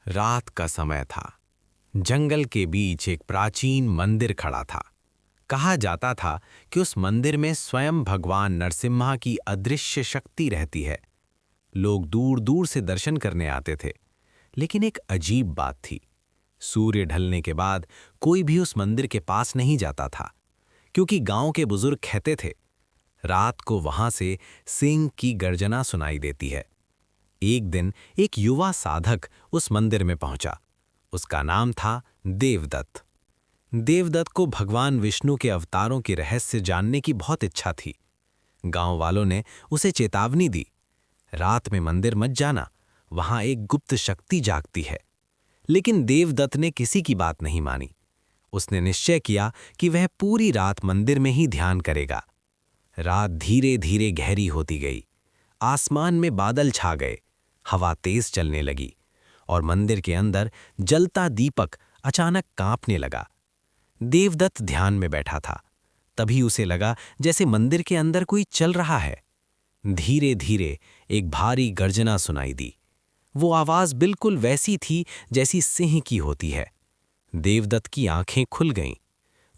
रात का समय था। जंगल के बीच एक प्राचीन मंदिर खड़ा था। कहा जाता था कि उस मंदिर में स्वयं भगवान नरसिम्हा की अदृश्य शक्ति रहती है। लोग दूर दूर से दर्शन करने आते थे। लेकिन एक अजीब बात थी। सूर्य ढलने के बाद कोई भी उस मंदिर के पास नहीं जाता था, क्योंकि गांव के बुजुर्ग कहते थे, रात को वहां से सिंह की गर्जना सुनाई देती है। एक दिन एक युवा साधक उस मंदिर में पहुंचा। उसका नाम था देवदत्त। देवदत्त को भगवान विष्णु के अवतारों के रहस्य जानने की बहुत इच्छा थी। गांव वालों ने उसे चेतावनी दी, रात में मंदिर मत जाना, वहां एक गुप्त शक्ति जागती है। लेकिन देवदत्त ने किसी की बात नहीं मानी। उसने निश्चय किया कि वह पूरी रात मंदिर में ही ध्यान करेगा। रात धीरे धीरे गहरी होती गई। आसमान में बादल छा गए, हवा तेज चलने लगी और मंदिर के अंदर जलता दीपक अचानक कांपने लगा। देवदत्त ध्यान में बैठा था। तभी उसे लगा जैसे मंदिर के अंदर कोई चल रहा है। धीरे धीरे एक भारी गर्जना सुनाई दी। वो आवाज बिल्कुल वैसी थी जैसी सिंह की होती है। देवदत्त की आंखें खुल गईं।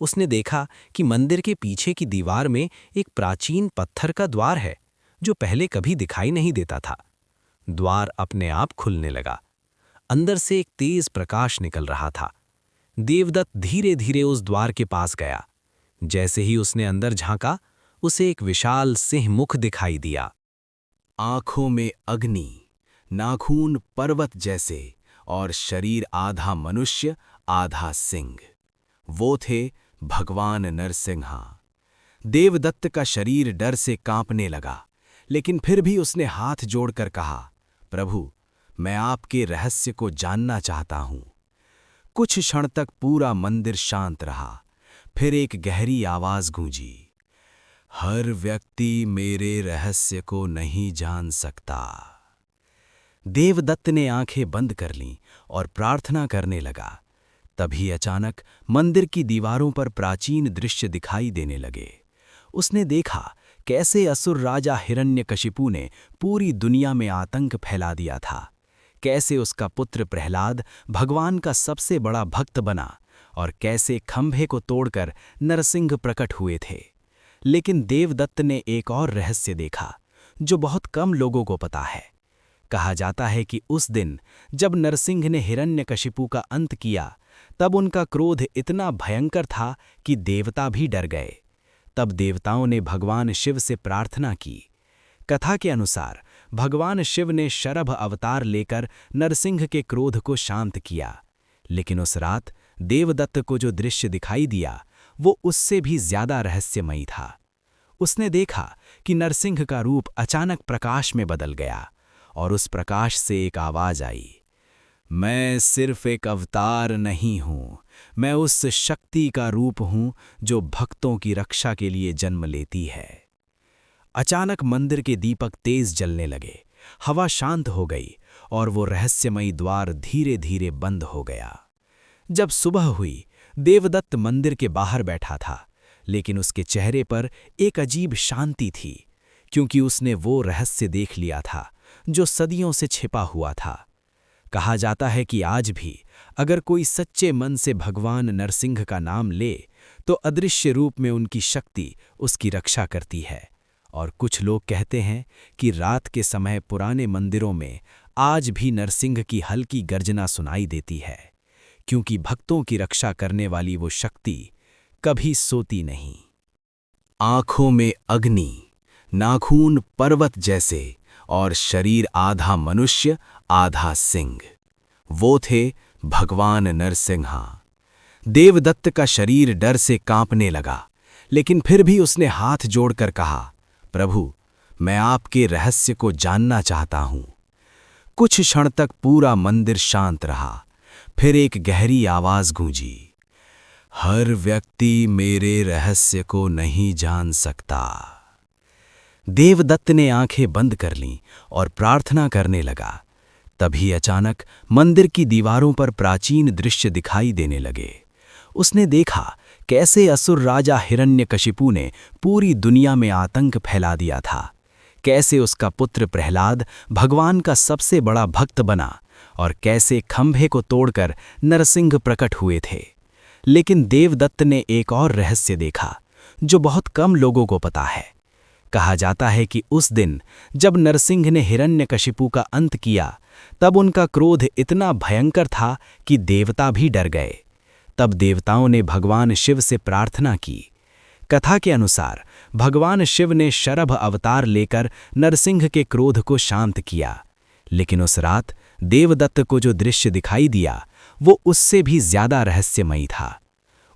उसने देखा कि मंदिर के पीछे की दीवार में एक प्राचीन पत्थर का द्वार है, जो पहले कभी दिखाई नहीं देता था। द्वार अपने आप खुलने लगा। अंदर से एक तेज प्रकाश निकल रहा था। देवदत्त धीरे धीरे उस द्वार के पास गया। जैसे ही उसने अंदर झांका, उसे एक विशाल सिंह मुख दिखाई दिया। आंखों में अग्नि, नाखून पर्वत जैसे और शरीर आधा मनुष्य आधा सिंह। वो थे भगवान नरसिम्हा। देवदत्त का शरीर डर से कांपने लगा, लेकिन फिर भी उसने हाथ जोड़कर कहा, प्रभु, मैं आपके रहस्य को जानना चाहता हूं। कुछ क्षण तक पूरा मंदिर शांत रहा। फिर एक गहरी आवाज गूंजी, हर व्यक्ति मेरे रहस्य को नहीं जान सकता। देवदत्त ने आंखें बंद कर लीं और प्रार्थना करने लगा। तभी अचानक मंदिर की दीवारों पर प्राचीन दृश्य दिखाई देने लगे। उसने देखा कैसे असुर राजा हिरण्यकशिपु ने पूरी दुनिया में आतंक फैला दिया था। कैसे उसका पुत्र प्रहलाद भगवान का सबसे बड़ा भक्त बना और कैसे खंभे को तोड़कर नरसिंह प्रकट हुए थे। लेकिन देवदत्त ने एक और रहस्य देखा, जो बहुत कम लोगों को पता है। कहा जाता है कि उस दिन जब नरसिंह ने हिरण्यकशिपु का अंत किया, तब उनका क्रोध इतना भयंकर था कि देवता भी डर गए। तब देवताओं ने भगवान शिव से प्रार्थना की। कथा के अनुसार भगवान शिव ने शरभ अवतार लेकर नरसिंह के क्रोध को शांत किया। लेकिन उस रात देवदत्त को जो दृश्य दिखाई दिया, वो उससे भी ज्यादा रहस्यमयी था। उसने देखा कि नरसिंह का रूप अचानक प्रकाश में बदल गया और उस प्रकाश से एक आवाज आई, मैं सिर्फ एक अवतार नहीं हूं, मैं उस शक्ति का रूप हूं जो भक्तों की रक्षा के लिए जन्म लेती है। अचानक मंदिर के दीपक तेज जलने लगे, हवा शांत हो गई और वो रहस्यमयी द्वार धीरे धीरे बंद हो गया। जब सुबह हुई, देवदत्त मंदिर के बाहर बैठा था, लेकिन उसके चेहरे पर एक अजीब शांति थी, क्योंकि उसने वो रहस्य देख लिया था जो सदियों से छिपा हुआ था। कहा जाता है कि आज भी अगर कोई सच्चे मन से भगवान नरसिंह का नाम ले, तो अदृश्य रूप में उनकी शक्ति उसकी रक्षा करती है। और कुछ लोग कहते हैं कि रात के समय पुराने मंदिरों में आज भी नरसिंह की हल्की गर्जना सुनाई देती है, क्योंकि भक्तों की रक्षा करने वाली वो शक्ति कभी सोती नहीं। आंखों में अग्नि, नाखून पर्वत जैसे और शरीर आधा मनुष्य आधा सिंह। वो थे भगवान नरसिम्हा। देवदत्त का शरीर डर से कांपने लगा, लेकिन फिर भी उसने हाथ जोड़कर कहा, प्रभु, मैं आपके रहस्य को जानना चाहता हूं। कुछ क्षण तक पूरा मंदिर शांत रहा। फिर एक गहरी आवाज गूंजी, हर व्यक्ति मेरे रहस्य को नहीं जान सकता। देवदत्त ने आंखें बंद कर लीं और प्रार्थना करने लगा। तभी अचानक मंदिर की दीवारों पर प्राचीन दृश्य दिखाई देने लगे। उसने देखा कैसे असुर राजा हिरण्यकशिपु ने पूरी दुनिया में आतंक फैला दिया था। कैसे उसका पुत्र प्रहलाद भगवान का सबसे बड़ा भक्त बना और कैसे खंभे को तोड़कर नरसिंह प्रकट हुए थे। लेकिन देवदत्त ने एक और रहस्य देखा जो बहुत कम लोगों को पता है। कहा जाता है कि उस दिन जब नरसिंह ने हिरण्यकशिपु का अंत किया, तब उनका क्रोध इतना भयंकर था कि देवता भी डर गए। तब देवताओं ने भगवान शिव से प्रार्थना की। कथा के अनुसार भगवान शिव ने शरभ अवतार लेकर नरसिंह के क्रोध को शांत किया। लेकिन उस रात देवदत्त को जो दृश्य दिखाई दिया वो उससे भी ज्यादा रहस्यमयी था।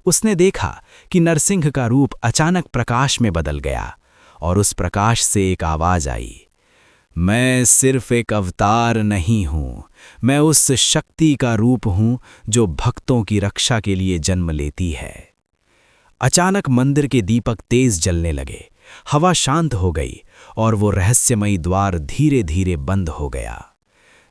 उसने देखा कि नरसिंह का रूप अचानक प्रकाश में बदल गया और उस प्रकाश से एक आवाज आई, मैं सिर्फ एक अवतार नहीं हूं, मैं उस शक्ति का रूप हूं जो भक्तों की रक्षा के लिए जन्म लेती है। अचानक मंदिर के दीपक तेज जलने लगे, हवा शांत हो गई और वो रहस्यमयी द्वार धीरे धीरे बंद हो गया।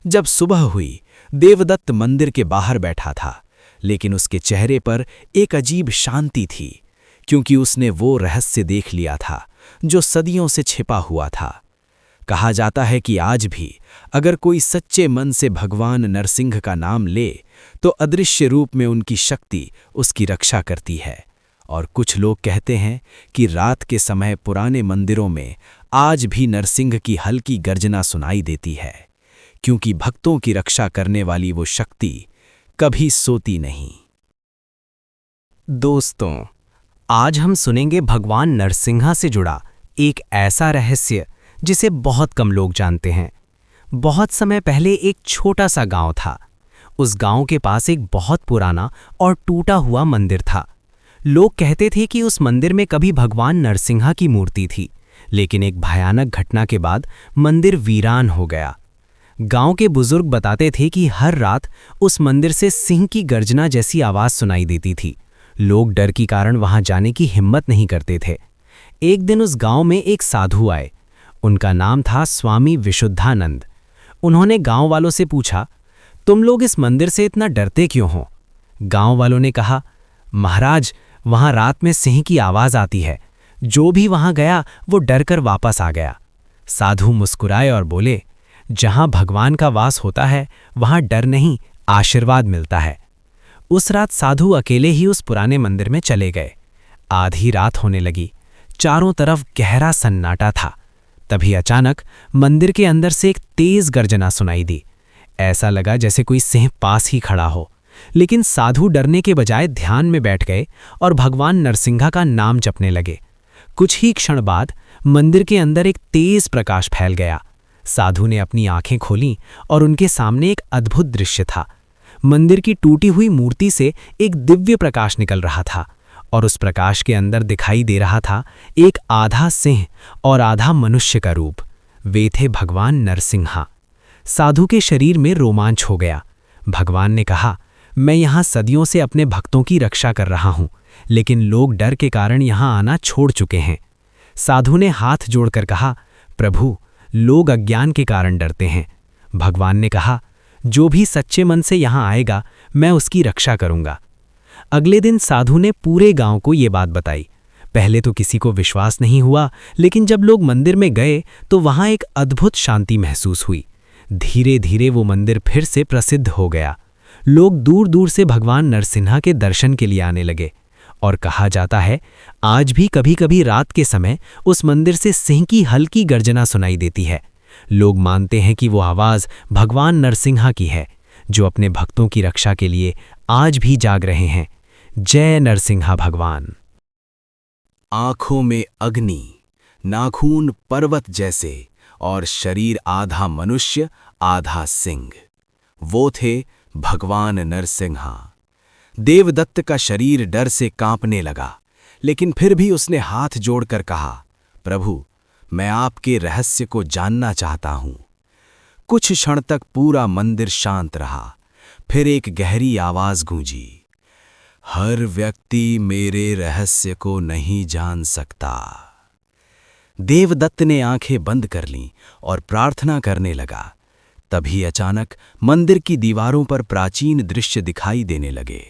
जब सुबह हुई, देवदत्त मंदिर के बाहर बैठा था, लेकिन उसके चेहरे पर एक अजीब शांति थी, क्योंकि उसने वो रहस्य देख लिया था जो सदियों से छिपा हुआ था। कहा जाता है कि आज भी अगर कोई सच्चे मन से भगवान नरसिंह का नाम ले तो अदृश्य रूप में उनकी शक्ति उसकी रक्षा करती है। और कुछ लोग कहते हैं कि रात के समय पुराने मंदिरों में आज भी नरसिंह की हल्की गर्जना सुनाई देती है, क्योंकि भक्तों की रक्षा करने वाली वो शक्ति कभी सोती नहीं। दोस्तों, आज हम सुनेंगे भगवान नरसिंहा से जुड़ा एक ऐसा रहस्य जिसे बहुत कम लोग जानते हैं। बहुत समय पहले एक छोटा सा गांव था। उस गांव के पास एक बहुत पुराना और टूटा हुआ मंदिर था। लोग कहते थे कि उस मंदिर में कभी भगवान नरसिंहा की मूर्ति थी, लेकिन एक भयानक घटना के बाद मंदिर वीरान हो गया। गांव के बुजुर्ग बताते थे कि हर रात उस मंदिर से सिंह की गर्जना जैसी आवाज सुनाई देती थी। लोग डर के कारण वहां जाने की हिम्मत नहीं करते थे। एक दिन उस गांव में एक साधु आए। उनका नाम था स्वामी विशुद्धानंद। उन्होंने गांव वालों से पूछा, तुम लोग इस मंदिर से इतना डरते क्यों हो? गांव वालों ने कहा, महाराज, वहां रात में सिंह की आवाज आती है। जो भी वहां गया वो डरकर वापस आ गया। साधु मुस्कुराए और बोले, जहां भगवान का वास होता है वहां डर नहीं, आशीर्वाद मिलता है। उस रात साधु अकेले ही उस पुराने मंदिर में चले गए। आधी रात होने लगी, चारों तरफ गहरा सन्नाटा था। तभी अचानक मंदिर के अंदर से एक तेज गर्जना सुनाई दी। ऐसा लगा जैसे कोई सिंह पास ही खड़ा हो। लेकिन साधु डरने के बजाय ध्यान में बैठ गए और भगवान नरसिंहा का नाम जपने लगे। कुछ ही क्षण बाद मंदिर के अंदर एक तेज प्रकाश फैल गया। साधु ने अपनी आंखें खोलीं और उनके सामने एक अद्भुत दृश्य था। मंदिर की टूटी हुई मूर्ति से एक दिव्य प्रकाश निकल रहा था और उस प्रकाश के अंदर दिखाई दे रहा था एक आधा सिंह और आधा मनुष्य का रूप। वे थे भगवान नरसिंहा। साधु के शरीर में रोमांच हो गया। भगवान ने कहा, मैं यहाँ सदियों से अपने भक्तों की रक्षा कर रहा हूँ, लेकिन लोग डर के कारण यहाँ आना छोड़ चुके हैं। साधु ने हाथ जोड़कर कहा, प्रभु, लोग अज्ञान के कारण डरते हैं। भगवान ने कहा, जो भी सच्चे मन से यहाँ आएगा मैं उसकी रक्षा करूँगा। अगले दिन साधु ने पूरे गांव को ये बात बताई। पहले तो किसी को विश्वास नहीं हुआ, लेकिन जब लोग मंदिर में गए तो वहां एक अद्भुत शांति महसूस हुई। धीरे धीरे वो मंदिर फिर से प्रसिद्ध हो गया। लोग दूर दूर से भगवान नरसिंहा के दर्शन के लिए आने लगे और कहा जाता है आज भी कभी कभी रात के समय उस मंदिर से सिंह की हल्की गर्जना सुनाई देती है। लोग मानते हैं कि वो आवाज भगवान नरसिंहा की है, जो अपने भक्तों की रक्षा के लिए आज भी जाग रहे हैं। जय नरसिंहा भगवान। आंखों में अग्नि, नाखून पर्वत जैसे और शरीर आधा मनुष्य आधा सिंह, वो थे भगवान नरसिंहा। देवदत्त का शरीर डर से कांपने लगा, लेकिन फिर भी उसने हाथ जोड़कर कहा, प्रभु, मैं आपके रहस्य को जानना चाहता हूं। कुछ क्षण तक पूरा मंदिर शांत रहा। फिर एक गहरी आवाज गूंजी, हर व्यक्ति मेरे रहस्य को नहीं जान सकता। देवदत्त ने आंखें बंद कर लीं और प्रार्थना करने लगा। तभी अचानक मंदिर की दीवारों पर प्राचीन दृश्य दिखाई देने लगे।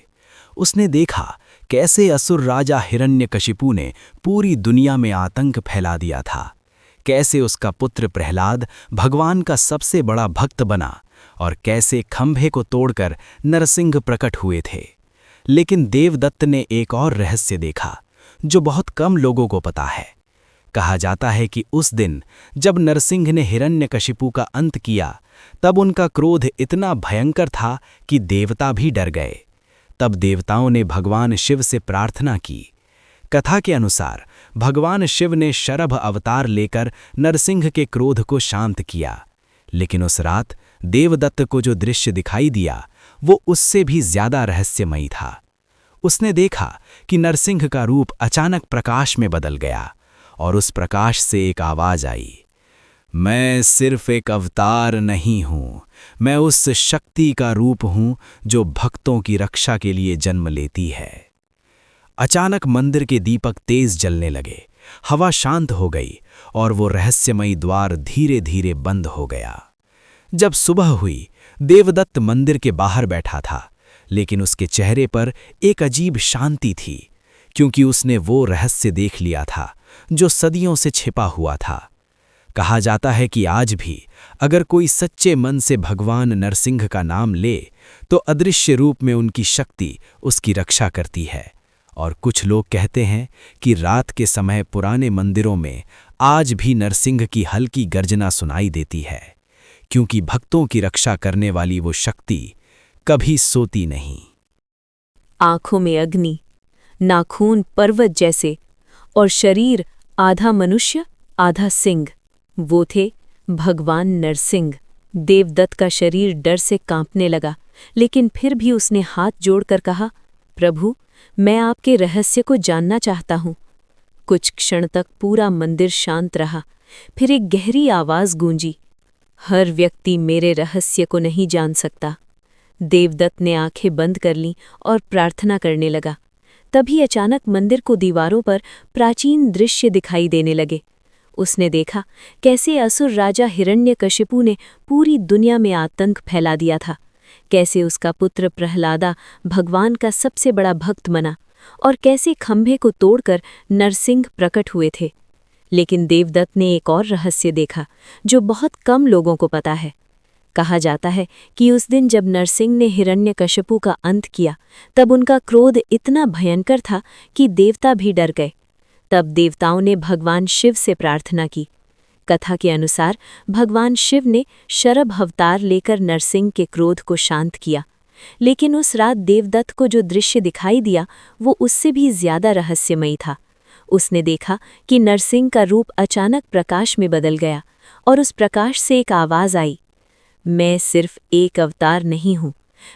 उसने देखा कैसे असुर राजा हिरण्यकशिपु ने पूरी दुनिया में आतंक फैला दिया था। कैसे उसका पुत्र प्रहलाद भगवान का सबसे बड़ा भक्त बना और कैसे खंभे को तोड़कर नरसिंह प्रकट हुए थे। लेकिन देवदत्त ने एक और रहस्य देखा जो बहुत कम लोगों को पता है। कहा जाता है कि उस दिन जब नरसिंह ने हिरण्यकशिपु का अंत किया, तब उनका क्रोध इतना भयंकर था कि देवता भी डर गए। तब देवताओं ने भगवान शिव से प्रार्थना की। कथा के अनुसार भगवान शिव ने शरभ अवतार लेकर नरसिंह के क्रोध को शांत किया। लेकिन उस रात देवदत्त को जो दृश्य दिखाई दिया वो उससे भी ज्यादा रहस्यमयी था। उसने देखा कि नरसिंह का रूप अचानक प्रकाश में बदल गया और उस प्रकाश से एक आवाज आई, मैं सिर्फ एक अवतार नहीं हूं, मैं उस शक्ति का रूप हूं जो भक्तों की रक्षा के लिए जन्म लेती है। अचानक मंदिर के दीपक तेज जलने लगे, हवा शांत हो गई और वो रहस्यमयी द्वार धीरे धीरे बंद हो गया। जब सुबह हुई, देवदत्त मंदिर के बाहर बैठा था, लेकिन उसके चेहरे पर एक अजीब शांति थी, क्योंकि उसने वो रहस्य देख लिया था जो सदियों से छिपा हुआ था। कहा जाता है कि आज भी अगर कोई सच्चे मन से भगवान नरसिंह का नाम ले तो अदृश्य रूप में उनकी शक्ति उसकी रक्षा करती है। और कुछ लोग कहते हैं कि रात के समय पुराने मंदिरों में आज भी नरसिंह की हल्की गर्जना सुनाई देती है, क्योंकि भक्तों की रक्षा करने वाली वो शक्ति कभी सोती नहीं। आंखों में अग्नि, नाखून पर्वत जैसे और शरीर आधा मनुष्य आधा सिंह, वो थे भगवान नरसिंह। देवदत्त का शरीर डर से कांपने लगा, लेकिन फिर भी उसने हाथ जोड़कर कहा, प्रभु, मैं आपके रहस्य को जानना चाहता हूँ। कुछ क्षण तक पूरा मंदिर शांत रहा। फिर एक गहरी आवाज गूंजी, हर व्यक्ति मेरे रहस्य को नहीं जान सकता। देवदत्त ने आंखें बंद कर लीं और प्रार्थना करने लगा। तभी अचानक मंदिर को दीवारों पर प्राचीन दृश्य दिखाई देने लगे। उसने देखा कैसे असुर राजा हिरण्यकशिपु ने पूरी दुनिया में आतंक फैला दिया था, कैसे उसका पुत्र प्रहलादा भगवान का सबसे बड़ा भक्त बना और कैसे खंभे को तोड़कर नरसिंह प्रकट हुए थे। लेकिन देवदत्त ने एक और रहस्य देखा जो बहुत कम लोगों को पता है। कहा जाता है कि उस दिन जब नरसिंह ने हिरण्यकशिपु का अंत किया, तब उनका क्रोध इतना भयंकर था कि देवता भी डर गए। तब देवताओं ने भगवान शिव से प्रार्थना की। कथा के अनुसार भगवान शिव ने शरभ अवतार लेकर नरसिंह के क्रोध को शांत किया। लेकिन उस रात देवदत्त को जो दृश्य दिखाई दिया वो उससे भी ज्यादा रहस्यमयी था। उसने देखा कि नरसिंह का रूप अचानक प्रकाश में बदल गया और उस प्रकाश से एक आवाज आई, मैं सिर्फ एक अवतार नहीं हूँ,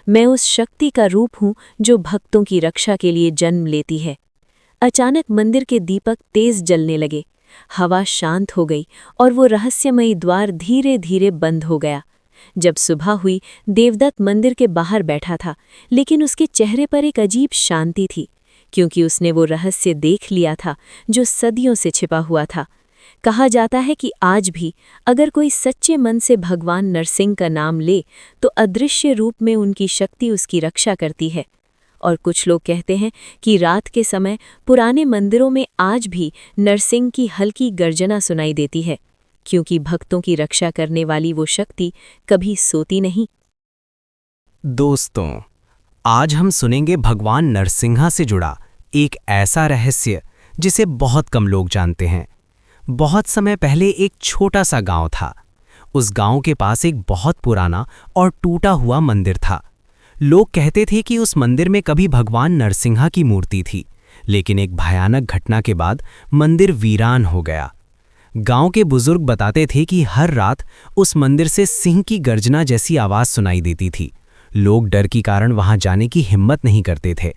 मैं उस शक्ति का रूप हूँ जो भक्तों की रक्षा के लिए जन्म लेती है। अचानक मंदिर के दीपक तेज जलने लगे, हवा शांत हो गई और वो रहस्यमयी द्वार धीरे धीरे बंद हो गया। जब सुबह हुई, देवदत्त मंदिर के बाहर बैठा था, लेकिन उसके चेहरे पर एक अजीब शांति थी, क्योंकि उसने वो रहस्य देख लिया था जो सदियों से छिपा हुआ था। कहा जाता है कि आज भी अगर कोई सच्चे मन से भगवान नरसिंह का नाम ले तो अदृश्य रूप में उनकी शक्ति उसकी रक्षा करती है। और कुछ लोग कहते हैं कि रात के समय पुराने मंदिरों में आज भी नरसिंह की हल्की गर्जना सुनाई देती है, क्योंकि भक्तों की रक्षा करने वाली वो शक्ति कभी सोती नहीं। दोस्तों, आज हम सुनेंगे भगवान नरसिंहा से जुड़ा एक ऐसा रहस्य जिसे बहुत कम लोग जानते हैं। बहुत समय पहले एक छोटा सा गांव था। उस गांव के पास एक बहुत पुराना और टूटा हुआ मंदिर था। लोग कहते थे कि उस मंदिर में कभी भगवान नरसिंहा की मूर्ति थी, लेकिन एक भयानक घटना के बाद मंदिर वीरान हो गया। गांव के बुजुर्ग बताते थे कि हर रात उस मंदिर से सिंह की गर्जना जैसी आवाज सुनाई देती थी। लोग डर के कारण वहां जाने की हिम्मत नहीं करते थे।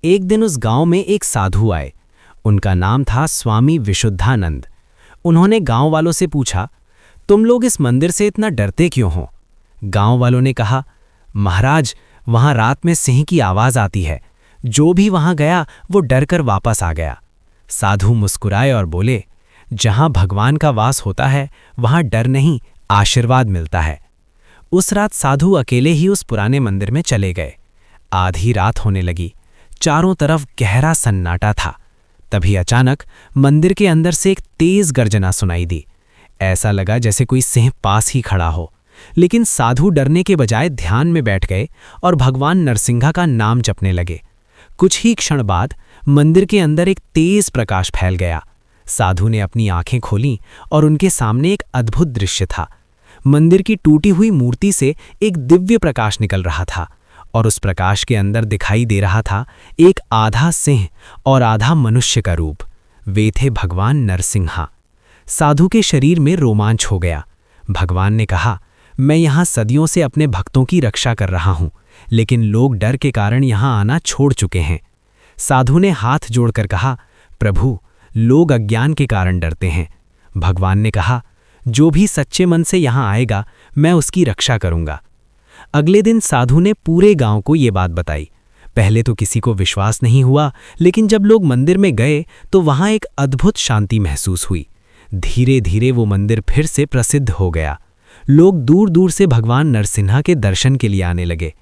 एक दिन उस गांव में एक साधु आए। उनका नाम था स्वामी विशुद्धानंद। उन्होंने गांव वालों से पूछा, तुम लोग इस मंदिर से इतना डरते क्यों हो? गांव वालों ने कहा, महाराज, वहां रात में सिंह की आवाज आती है। जो भी वहां गया वो डरकर वापस आ गया। साधु मुस्कुराए और बोले, जहां भगवान का वास होता है वहां डर नहीं, आशीर्वाद मिलता है। उस रात साधु अकेले ही उस पुराने मंदिर में चले गए। आधी रात होने लगी, चारों तरफ गहरा सन्नाटा था। तभी अचानक मंदिर के अंदर से एक तेज गर्जना सुनाई दी। ऐसा लगा जैसे कोई सिंह पास ही खड़ा हो। लेकिन साधु डरने के बजाय ध्यान में बैठ गए और भगवान नरसिंहा का नाम जपने लगे। कुछ ही क्षण बाद मंदिर के अंदर एक तेज प्रकाश फैल गया। साधु ने अपनी आंखें खोलीं और उनके सामने एक अद्भुत दृश्य था। मंदिर की टूटी हुई मूर्ति से एक दिव्य प्रकाश निकल रहा था और उस प्रकाश के अंदर दिखाई दे रहा था एक आधा सिंह और आधा मनुष्य का रूप। वे थे भगवान नरसिंहा। साधु के शरीर में रोमांच हो गया। भगवान ने कहा, मैं यहाँ सदियों से अपने भक्तों की रक्षा कर रहा हूँ, लेकिन लोग डर के कारण यहाँ आना छोड़ चुके हैं। साधु ने हाथ जोड़कर कहा, प्रभु, लोग अज्ञान के कारण डरते हैं। भगवान ने कहा, जो भी सच्चे मन से यहाँ आएगा मैं उसकी रक्षा करूँगा। अगले दिन साधु ने पूरे गांव को ये बात बताई। पहले तो किसी को विश्वास नहीं हुआ, लेकिन जब लोग मंदिर में गए तो वहाँ एक अद्भुत शांति महसूस हुई। धीरे धीरे वो मंदिर फिर से प्रसिद्ध हो गया। लोग दूर दूर से भगवान नरसिंहा के दर्शन के लिए आने लगे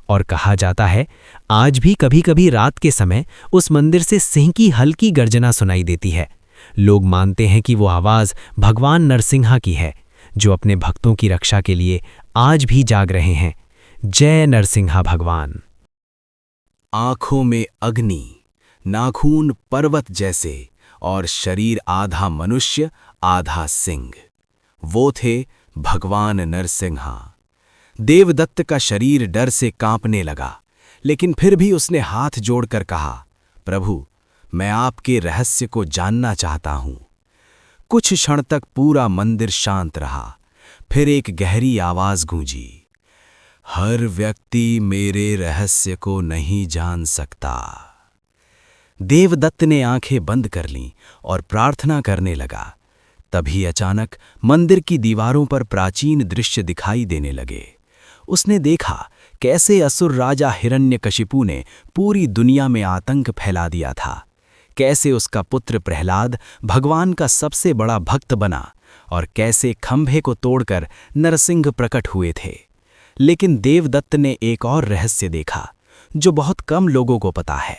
और कहा जाता है आज भी कभी कभी रात के समय उस मंदिर से सिंह की हल्की गर्जना सुनाई देती है। लोग मानते हैं कि वो आवाज़ भगवान नरसिंहा की है, जो अपने भक्तों की रक्षा के लिए आज भी जाग रहे हैं। जय नरसिंहा भगवान। आंखों में अग्नि, नाखून पर्वत जैसे और शरीर आधा मनुष्य आधा सिंह, वो थे भगवान नरसिंहा। देवदत्त का शरीर डर से कांपने लगा, लेकिन फिर भी उसने हाथ जोड़कर कहा, प्रभु, मैं आपके रहस्य को जानना चाहता हूं। कुछ क्षण तक पूरा मंदिर शांत रहा। फिर एक गहरी आवाज गूंजी, हर व्यक्ति मेरे रहस्य को नहीं जान सकता। देवदत्त ने आंखें बंद कर लीं और प्रार्थना करने लगा। तभी अचानक मंदिर की दीवारों पर प्राचीन दृश्य दिखाई देने लगे। उसने देखा कैसे असुर राजा हिरण्यकशिपु ने पूरी दुनिया में आतंक फैला दिया था, कैसे उसका पुत्र प्रहलाद भगवान का सबसे बड़ा भक्त बना और कैसे खंभे को तोड़कर नरसिंह प्रकट हुए थे। लेकिन देवदत्त ने एक और रहस्य देखा जो बहुत कम लोगों को पता है।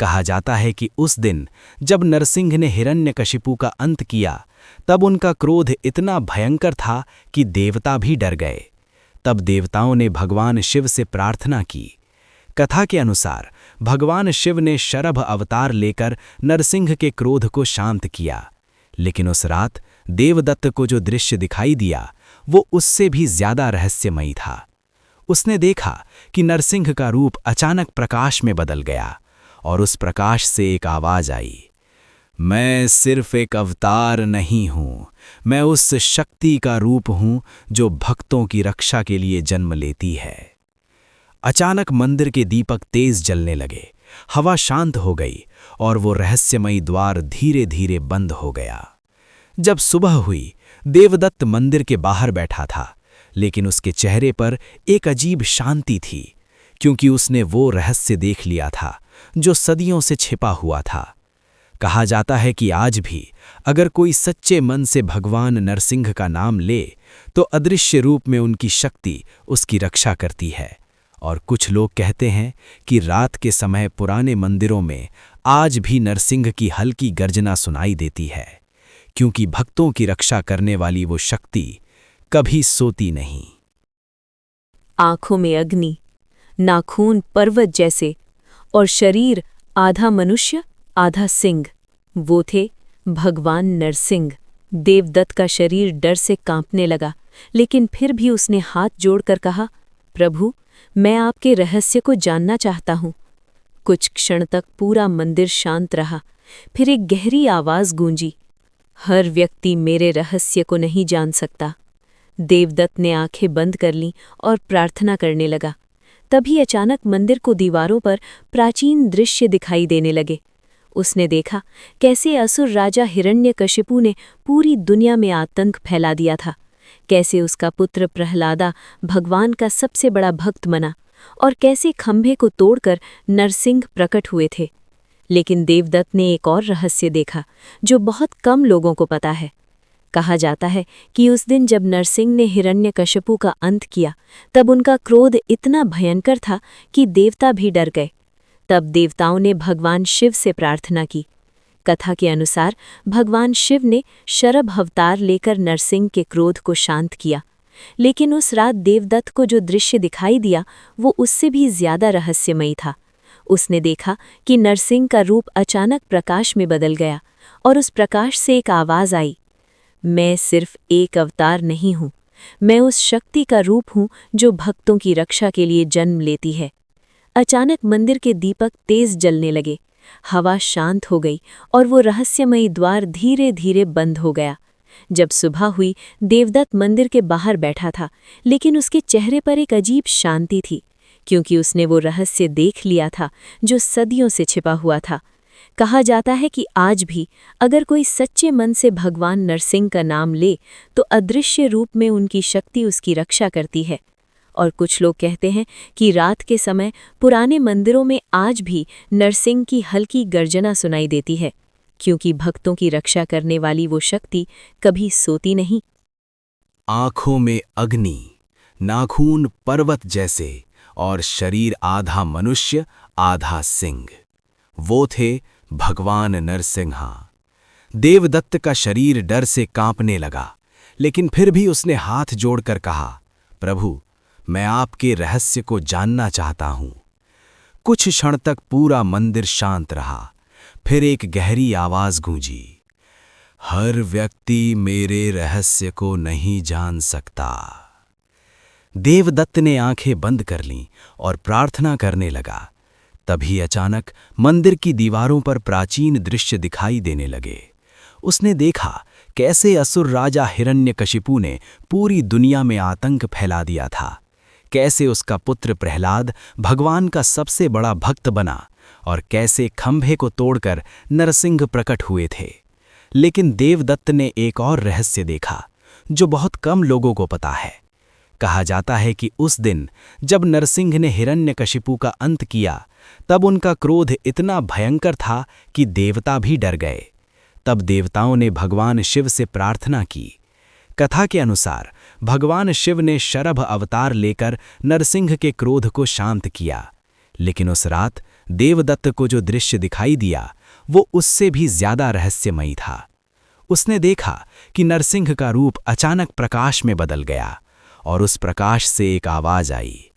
कहा जाता है कि उस दिन जब नरसिंह ने हिरण्यकशिपु का अंत किया, तब उनका क्रोध इतना भयंकर था कि देवता भी डर गए। तब देवताओं ने भगवान शिव से प्रार्थना की। कथा के अनुसार भगवान शिव ने शरभ अवतार लेकर नरसिंह के क्रोध को शांत किया। लेकिन उस रात देवदत्त को जो दृश्य दिखाई दिया वो उससे भी ज्यादा रहस्यमयी था। उसने देखा कि नरसिंह का रूप अचानक प्रकाश में बदल गया और उस प्रकाश से एक आवाज आई, मैं सिर्फ एक अवतार नहीं हूं, मैं उस शक्ति का रूप हूं जो भक्तों की रक्षा के लिए जन्म लेती है। अचानक मंदिर के दीपक तेज जलने लगे, हवा शांत हो गई और वो रहस्यमयी द्वार धीरे धीरे बंद हो गया। जब सुबह हुई, देवदत्त मंदिर के बाहर बैठा था, लेकिन उसके चेहरे पर एक अजीब शांति थी, क्योंकि उसने वो रहस्य देख लिया था जो सदियों से छिपा हुआ था। कहा जाता है कि आज भी अगर कोई सच्चे मन से भगवान नरसिंह का नाम ले तो अदृश्य रूप में उनकी शक्ति उसकी रक्षा करती है। और कुछ लोग कहते हैं कि रात के समय पुराने मंदिरों में आज भी नरसिंह की हल्की गर्जना सुनाई देती है, क्योंकि भक्तों की रक्षा करने वाली वो शक्ति कभी सोती नहीं। आंखों में अग्नि, नाखून पर्वत जैसे और शरीर आधा मनुष्य आधा सिंह, वो थे भगवान नरसिंह। देवदत्त का शरीर डर से कांपने लगा, लेकिन फिर भी उसने हाथ जोड़कर कहा, प्रभु, मैं आपके रहस्य को जानना चाहता हूँ। कुछ क्षण तक पूरा मंदिर शांत रहा। फिर एक गहरी आवाज गूंजी, हर व्यक्ति मेरे रहस्य को नहीं जान सकता। देवदत्त ने आंखें बंद कर लीं और प्रार्थना करने लगा। तभी अचानक मंदिर को दीवारों पर प्राचीन दृश्य दिखाई देने लगे। उसने देखा कैसे असुर राजा हिरण्यकशिपु ने पूरी दुनिया में आतंक फैला दिया था, कैसे उसका पुत्र प्रहलादा भगवान का सबसे बड़ा भक्त बना और कैसे खंभे को तोड़कर नरसिंह प्रकट हुए थे। लेकिन देवदत्त ने एक और रहस्य देखा जो बहुत कम लोगों को पता है। कहा जाता है कि उस दिन जब नरसिंह ने हिरण्यकशिपु का अंत किया, तब उनका क्रोध इतना भयंकर था कि देवता भी डर गए। तब देवताओं ने भगवान शिव से प्रार्थना की। कथा के अनुसार भगवान शिव ने शरभ अवतार लेकर नरसिंह के क्रोध को शांत किया, लेकिन उस रात देवदत्त को जो दृश्य दिखाई दिया वो उससे भी ज्यादा रहस्यमयी था। उसने देखा कि नरसिंह का रूप अचानक प्रकाश में बदल गया और उस प्रकाश से एक आवाज आई, मैं सिर्फ एक अवतार नहीं हूँ, मैं उस शक्ति का रूप हूँ जो भक्तों की रक्षा के लिए जन्म लेती है। अचानक मंदिर के दीपक तेज जलने लगे, हवा शांत हो गई और वो रहस्यमयी द्वार धीरे धीरे बंद हो गया। जब सुबह हुई, देवदत्त मंदिर के बाहर बैठा था, लेकिन उसके चेहरे पर एक अजीब शांति थी, क्योंकि उसने वो रहस्य देख लिया था जो सदियों से छिपा हुआ था। कहा जाता है कि आज भी अगर कोई सच्चे मन से भगवान नरसिंह का नाम ले तो अदृश्य रूप में उनकी शक्ति उसकी रक्षा करती है। और कुछ लोग कहते हैं कि रात के समय पुराने मंदिरों में आज भी नरसिंह की हल्की गर्जना सुनाई देती है, क्योंकि भक्तों की रक्षा करने वाली वो शक्ति कभी सोती नहीं। आंखों में अग्नि, नाखून पर्वत जैसे और शरीर आधा मनुष्य आधा सिंह, वो थे भगवान नरसिंहा। देवदत्त का शरीर डर से कांपने लगा, लेकिन फिर भी उसने हाथ जोड़कर कहा, प्रभु, मैं आपके रहस्य को जानना चाहता हूं। कुछ क्षण तक पूरा मंदिर शांत रहा। फिर एक गहरी आवाज गूंजी, हर व्यक्ति मेरे रहस्य को नहीं जान सकता। देवदत्त ने आंखें बंद कर लीं और प्रार्थना करने लगा। तभी अचानक मंदिर की दीवारों पर प्राचीन दृश्य दिखाई देने लगे। उसने देखा कैसे असुर राजा हिरण्यकशिपु ने पूरी दुनिया में आतंक फैला दिया था, कैसे उसका पुत्र प्रहलाद भगवान का सबसे बड़ा भक्त बना और कैसे खंभे को तोड़कर नरसिंह प्रकट हुए थे। लेकिन देवदत्त ने एक और रहस्य देखा जो बहुत कम लोगों को पता है। कहा जाता है कि उस दिन जब नरसिंह ने हिरण्यकशिपु का अंत किया, तब उनका क्रोध इतना भयंकर था कि देवता भी डर गए। तब देवताओं ने भगवान शिव से प्रार्थना की। कथा के अनुसार भगवान शिव ने शरभ अवतार लेकर नरसिंह के क्रोध को शांत किया, लेकिन उस रात देवदत्त को जो दृश्य दिखाई दिया वो उससे भी ज्यादा रहस्यमयी था। उसने देखा कि नरसिंह का रूप अचानक प्रकाश में बदल गया और उस प्रकाश से एक आवाज आई,